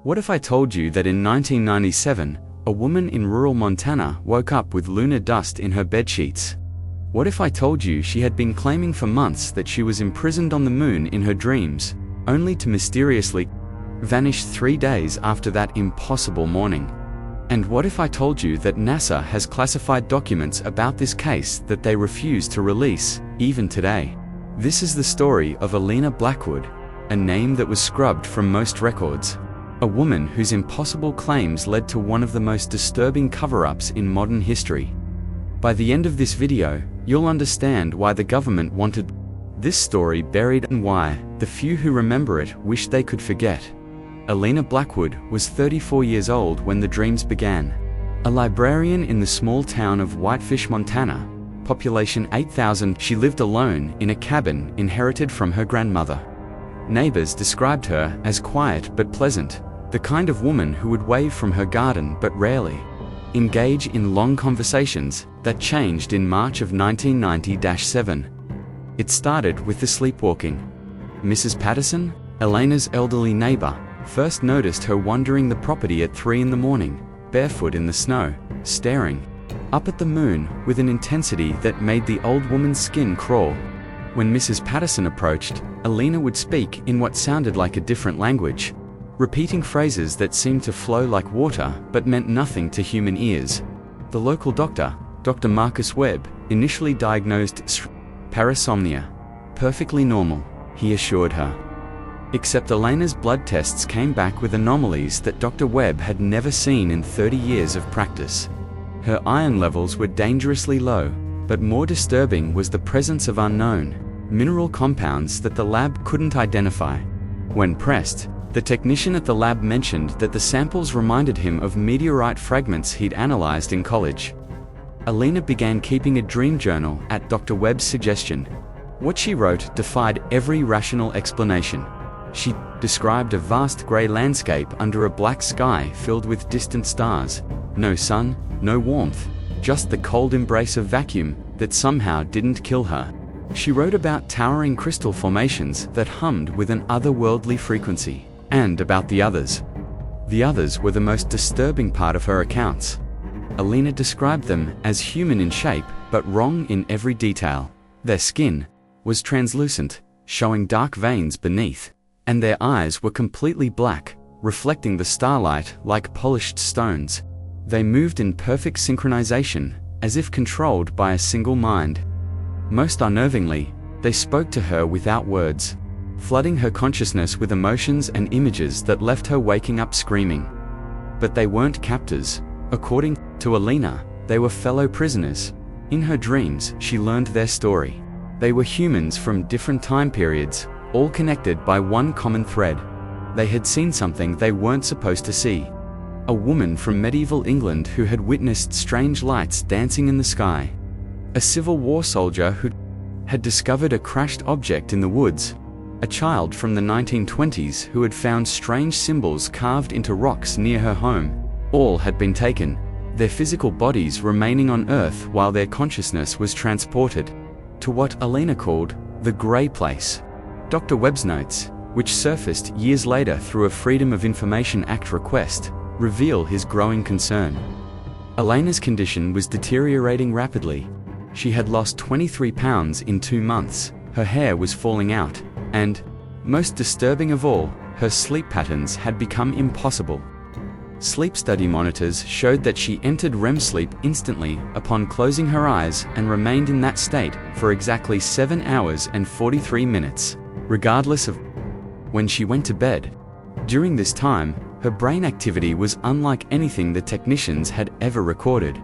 What if I told you that in 1997, a woman in rural Montana woke up with lunar dust in her bedsheets? What if I told you she had been claiming for months that she was imprisoned on the moon in her dreams, only to mysteriously vanish 3 days after that impossible morning? And what if I told you that NASA has classified documents about this case that they refuse to release, even today? This is the story of Alina Blackwood, a name that was scrubbed from most records. A woman whose impossible claims led to one of the most disturbing cover-ups in modern history. By the end of this video, you'll understand why the government wanted this story buried and why the few who remember it wish they could forget. Alina Blackwood was 34 years old when the dreams began. A librarian in the small town of Whitefish, Montana, population 8,000, she lived alone in a cabin inherited from her grandmother. Neighbors described her as quiet but pleasant, the kind of woman who would wave from her garden but rarely engage in long conversations. That changed in March of 1990-7. It started with the sleepwalking. Mrs. Patterson, Alina's elderly neighbor, first noticed her wandering the property at 3 in the morning, barefoot in the snow, staring up at the moon with an intensity that made the old woman's skin crawl. When Mrs. Patterson approached, Alina would speak in what sounded like a different language, repeating phrases that seemed to flow like water but meant nothing to human ears. The local doctor, Dr. Marcus Webb, initially diagnosed parasomnia. Perfectly normal, he assured her. Except Alina's blood tests came back with anomalies that Dr. Webb had never seen in 30 years of practice. Her iron levels were dangerously low, but more disturbing was the presence of unknown mineral compounds that the lab couldn't identify. When pressed, the technician at the lab mentioned that the samples reminded him of meteorite fragments he'd analyzed in college. Alina began keeping a dream journal at Dr. Webb's suggestion. What she wrote defied every rational explanation. She described a vast gray landscape under a black sky filled with distant stars. No sun, no warmth, just the cold embrace of vacuum that somehow didn't kill her. She wrote about towering crystal formations that hummed with an otherworldly frequency, and about the others. The others were the most disturbing part of her accounts. Alina described them as human in shape, but wrong in every detail. Their skin was translucent, showing dark veins beneath, and their eyes were completely black, reflecting the starlight like polished stones. They moved in perfect synchronization, as if controlled by a single mind. Most unnervingly, they spoke to her without words, flooding her consciousness with emotions and images that left her waking up screaming. But they weren't captors. According to Alina, they were fellow prisoners. In her dreams, she learned their story. They were humans from different time periods, all connected by one common thread. They had seen something they weren't supposed to see. A woman from medieval England who had witnessed strange lights dancing in the sky. A Civil War soldier who had discovered a crashed object in the woods. A child from the 1920s who had found strange symbols carved into rocks near her home. All had been taken, their physical bodies remaining on Earth while their consciousness was transported to what Alina called the Grey Place. Dr. Webb's notes, which surfaced years later through a Freedom of Information Act request, reveal his growing concern. Alina's condition was deteriorating rapidly. She had lost 23 pounds in 2 months, her hair was falling out, and, most disturbing of all, her sleep patterns had become impossible. Sleep study monitors showed that she entered REM sleep instantly upon closing her eyes and remained in that state for exactly 7 hours and 43 minutes, regardless of when she went to bed. During this time, her brain activity was unlike anything the technicians had ever recorded.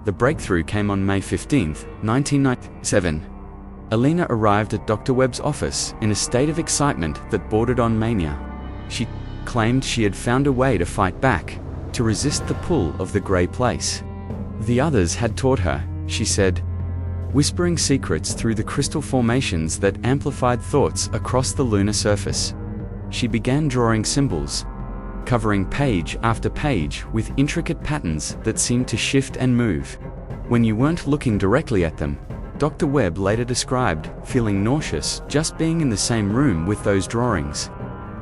The breakthrough came on May 15, 1997. Alina arrived at Dr. Webb's office in a state of excitement that bordered on mania. She claimed she had found a way to fight back, to resist the pull of the Grey Place. The others had taught her, she said, whispering secrets through the crystal formations that amplified thoughts across the lunar surface. She began drawing symbols, covering page after page with intricate patterns that seemed to shift and move. When you weren't looking directly at them, Dr. Webb later described feeling nauseous just being in the same room with those drawings.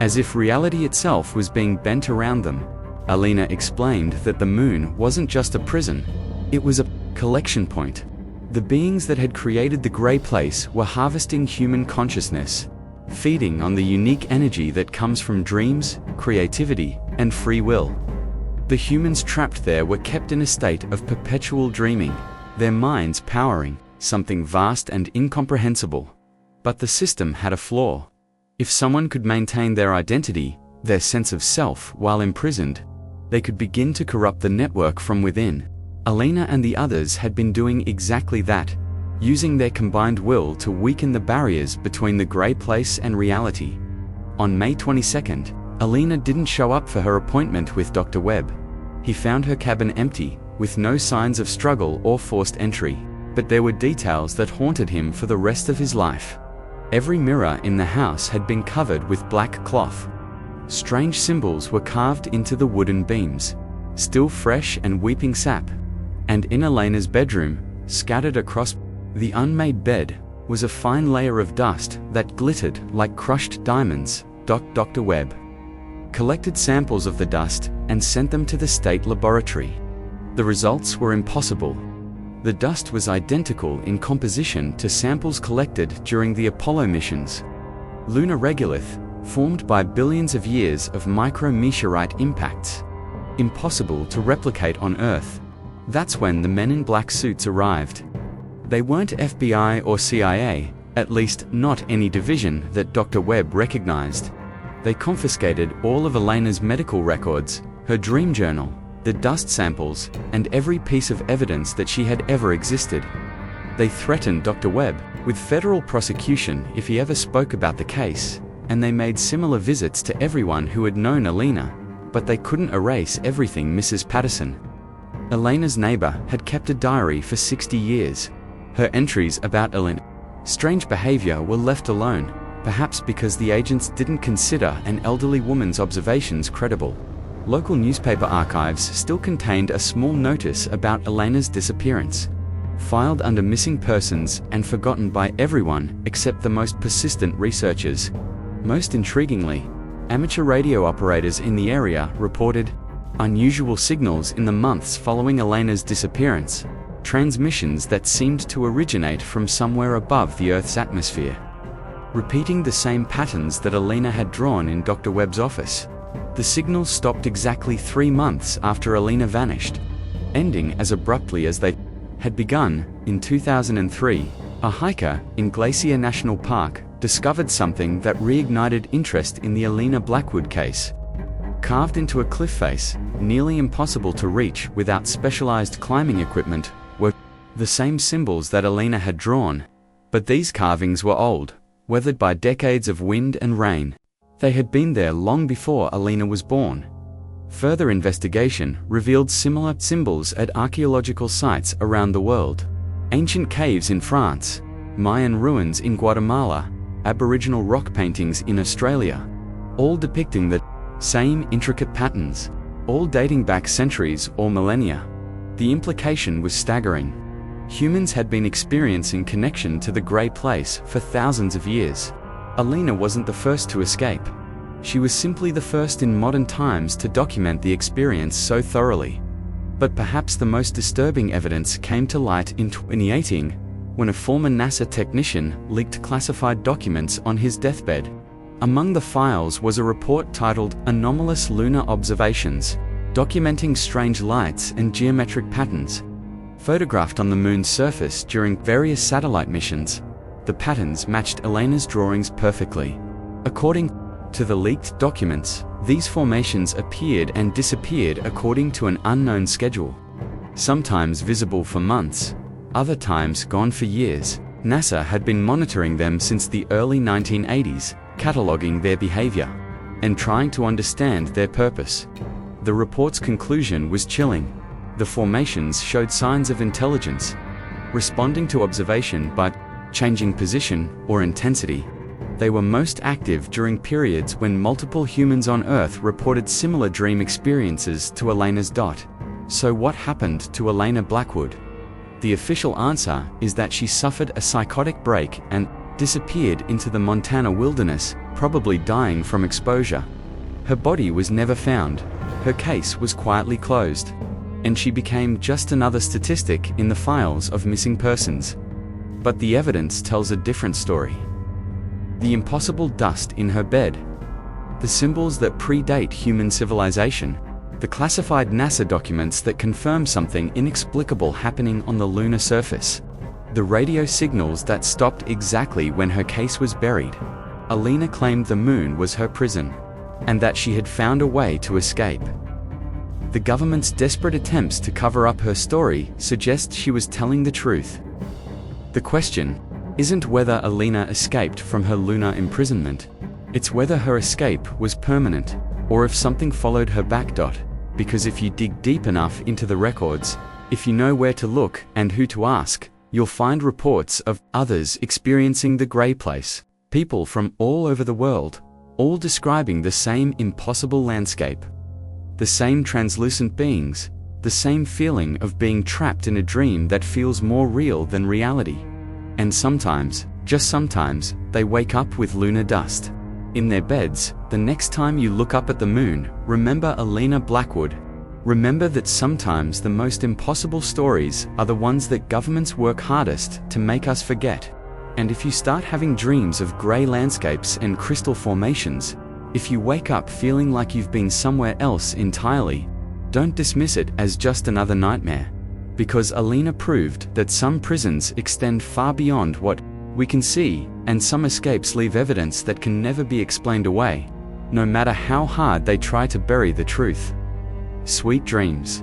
as if reality itself was being bent around them. Alina explained that the moon wasn't just a prison, it was a collection point. The beings that had created the Grey Place were harvesting human consciousness, feeding on the unique energy that comes from dreams, creativity, and free will. The humans trapped there were kept in a state of perpetual dreaming, their minds powering something vast and incomprehensible. But the system had a flaw. If someone could maintain their identity, their sense of self, while imprisoned, they could begin to corrupt the network from within. Alina and the others had been doing exactly that, using their combined will to weaken the barriers between the Grey Place and reality. On May 22nd, Alina didn't show up for her appointment with Dr. Webb. He found her cabin empty, with no signs of struggle or forced entry, but there were details that haunted him for the rest of his life. Every mirror in the house had been covered with black cloth. Strange symbols were carved into the wooden beams, still fresh and weeping sap. And in Alina's bedroom, scattered across the unmade bed, was a fine layer of dust that glittered like crushed diamonds. Dr. Webb collected samples of the dust and sent them to the state laboratory. The results were impossible. The dust was identical in composition to samples collected during the Apollo missions. Lunar regolith, formed by billions of years of micrometeorite impacts. Impossible to replicate on Earth. That's when the men in black suits arrived. They weren't FBI or CIA, at least not any division that Dr. Webb recognized. They confiscated all of Alina's medical records, her dream journal, the dust samples, and every piece of evidence that she had ever existed. They threatened Dr. Webb with federal prosecution if he ever spoke about the case, and they made similar visits to everyone who had known Alina, but they couldn't erase everything. Mrs. Patterson, Alina's neighbor, had kept a diary for 60 years. Her entries about Alina's strange behavior were left alone, perhaps because the agents didn't consider an elderly woman's observations credible. Local newspaper archives still contained a small notice about Alina's disappearance, filed under missing persons and forgotten by everyone except the most persistent researchers. Most intriguingly, amateur radio operators in the area reported unusual signals in the months following Alina's disappearance, transmissions that seemed to originate from somewhere above the Earth's atmosphere, repeating the same patterns that Alina had drawn in Dr. Webb's office. The signals stopped exactly 3 months after Alina vanished, ending as abruptly as they had begun. In 2003, a hiker in Glacier National Park discovered something that reignited interest in the Alina Blackwood case. Carved into a cliff face, nearly impossible to reach without specialized climbing equipment, were the same symbols that Alina had drawn. But these carvings were old, weathered by decades of wind and rain. They had been there long before Alina was born. Further investigation revealed similar symbols at archaeological sites around the world. Ancient caves in France, Mayan ruins in Guatemala, Aboriginal rock paintings in Australia, all depicting the same intricate patterns, all dating back centuries or millennia. The implication was staggering. Humans had been experiencing connection to the Grey Place for thousands of years. Alina wasn't the first to escape. She was simply the first in modern times to document the experience so thoroughly. But perhaps the most disturbing evidence came to light in 2018, when a former NASA technician leaked classified documents on his deathbed. Among the files was a report titled Anomalous Lunar Observations, documenting strange lights and geometric patterns. Photographed on the moon's surface during various satellite missions, the patterns matched Alina's drawings perfectly. According to the leaked documents, these formations appeared and disappeared according to an unknown schedule, sometimes visible for months, other times gone for years. NASA had been monitoring them since the early 1980s, cataloging their behavior and trying to understand their purpose. The report's conclusion was chilling. The formations showed signs of intelligence, responding to observation but changing position or intensity. They were most active during periods when multiple humans on Earth reported similar dream experiences to Alina's. So what happened to Alina Blackwood? The official answer is that she suffered a psychotic break and disappeared into the Montana wilderness, probably dying from exposure. Her body was never found, her case was quietly closed, and she became just another statistic in the files of missing persons. But the evidence tells a different story. The impossible dust in her bed, the symbols that predate human civilization, the classified NASA documents that confirm something inexplicable happening on the lunar surface, the radio signals that stopped exactly when her case was buried. Alina claimed the moon was her prison, and that she had found a way to escape. The government's desperate attempts to cover up her story suggest she was telling the truth. The question isn't whether Alina escaped from her lunar imprisonment, it's whether her escape was permanent, or if something followed her back. Because if you dig deep enough into the records, if you know where to look and who to ask, you'll find reports of others experiencing the gray place, people from all over the world, all describing the same impossible landscape. The same translucent beings, the same feeling of being trapped in a dream that feels more real than reality. And sometimes, just sometimes, they wake up with lunar dust in their beds. The next time you look up at the moon, remember Alina Blackwood. Remember that sometimes the most impossible stories are the ones that governments work hardest to make us forget. And if you start having dreams of gray landscapes and crystal formations, if you wake up feeling like you've been somewhere else entirely, don't dismiss it as just another nightmare. Because Alina proved that some prisons extend far beyond what we can see, and some escapes leave evidence that can never be explained away, no matter how hard they try to bury the truth. Sweet dreams.